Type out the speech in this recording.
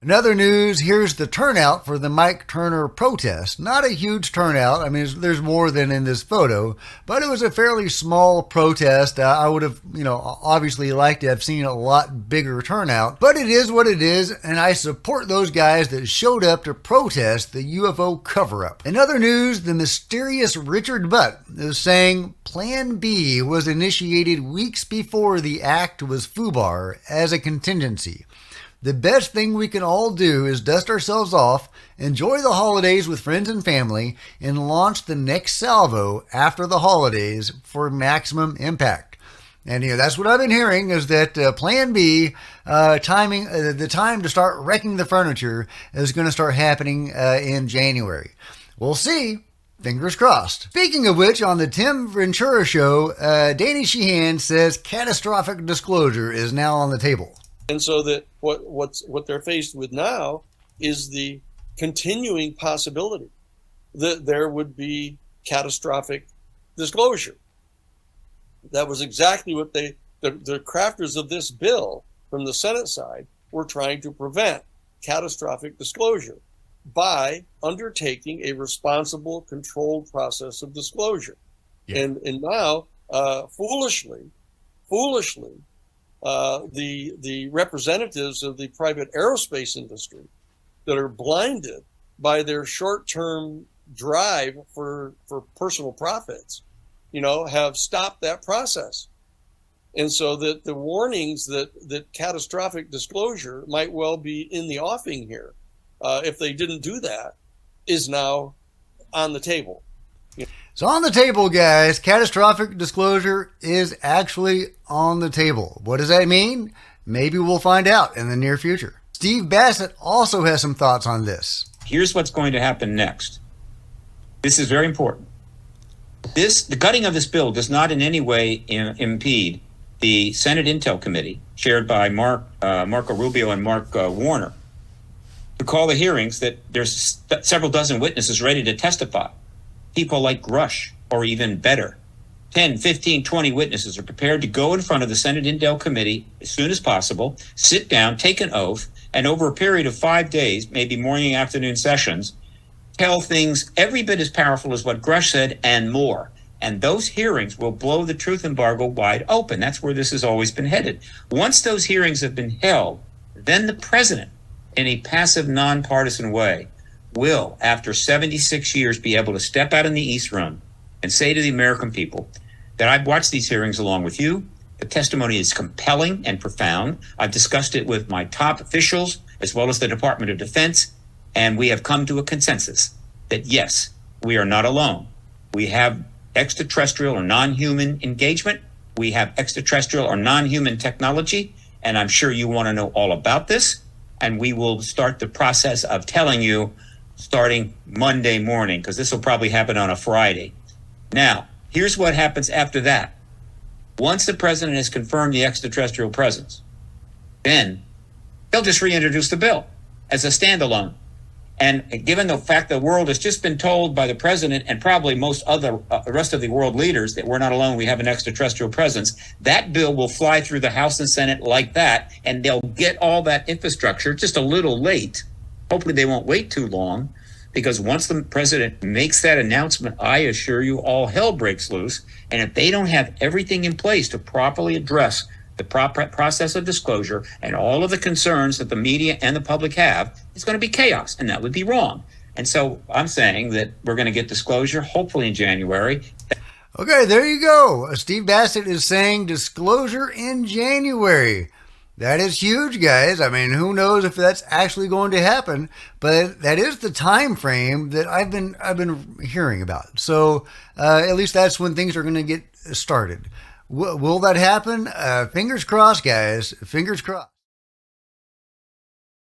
In other news, here's the turnout for the Mike Turner protest. Not a huge turnout. I mean, there's more than in this photo, but it was a fairly small protest. I would have, obviously liked to have seen a lot bigger turnout, but it is what it is, and I support those guys that showed up to protest the UFO cover-up. In other news, the mysterious Richard Butt is saying Plan B was initiated weeks before the act was FUBAR as a contingency. The best thing we can all do is dust ourselves off, enjoy the holidays with friends and family, and launch the next salvo after the holidays for maximum impact. And that's what I've been hearing, is that Plan B, the time to start wrecking the furniture is going to start happening in January. We'll see. Fingers crossed. Speaking of which, on the Tim Ventura show, Danny Sheehan says catastrophic disclosure is now on the table. And so that what they're faced with now is the continuing possibility that there would be catastrophic disclosure. That was exactly what the crafters of this bill from the Senate side were trying to prevent, catastrophic disclosure, by undertaking a responsible, controlled process of disclosure. Yeah. And now, foolishly, the representatives of the private aerospace industry that are blinded by their short-term drive for personal profits, have stopped that process. And so that the warnings that catastrophic disclosure might well be in the offing here, if they didn't do that, is now on the table. So on the table, guys, catastrophic disclosure is actually on the table. What does that mean? Maybe we'll find out in the near future. Steve Bassett also has some thoughts on this. Here's what's going to happen next. This is very important. The gutting of this bill does not in any way impede the Senate Intel Committee, chaired by Marco Rubio and Mark Warner, to call the hearings that there's several dozen witnesses ready to testify. People like Grush, or even better. 10, 15, 20 witnesses are prepared to go in front of the Senate Intel Committee as soon as possible, sit down, take an oath, and over a period of 5 days, maybe morning, afternoon sessions, tell things every bit as powerful as what Grush said and more. And those hearings will blow the truth embargo wide open. That's where this has always been headed. Once those hearings have been held, then the president, in a passive, nonpartisan way, will, after 76 years, be able to step out in the East Room and say to the American people that I've watched these hearings along with you. The testimony is compelling and profound. I've discussed it with my top officials as well as the Department of Defense, and we have come to a consensus that, yes, we are not alone. We have extraterrestrial or non-human engagement. We have extraterrestrial or non-human technology, and I'm sure you want to know all about this, and we will start the process of telling you starting Monday morning, because this will probably happen on a Friday. Now, here's what happens after that. Once the president has confirmed the extraterrestrial presence, then they'll just reintroduce the bill as a standalone. And given the fact the world has just been told by the president and probably most other rest of the world leaders that we're not alone, we have an extraterrestrial presence, that bill will fly through the House and Senate like that, and they'll get all that infrastructure just a little late. Hopefully they won't wait too long, because once the president makes that announcement, I assure you all hell breaks loose. And if they don't have everything in place to properly address the process of disclosure and all of the concerns that the media and the public have, it's going to be chaos, and that would be wrong. And so I'm saying that we're going to get disclosure, hopefully in January. Okay, there you go. Steve Bassett is saying disclosure in January. That is huge, guys. I mean, who knows if that's actually going to happen, but that is the time frame that I've been hearing about. So at least that's when things are going to get started. Will that happen? Fingers crossed, guys. Fingers crossed.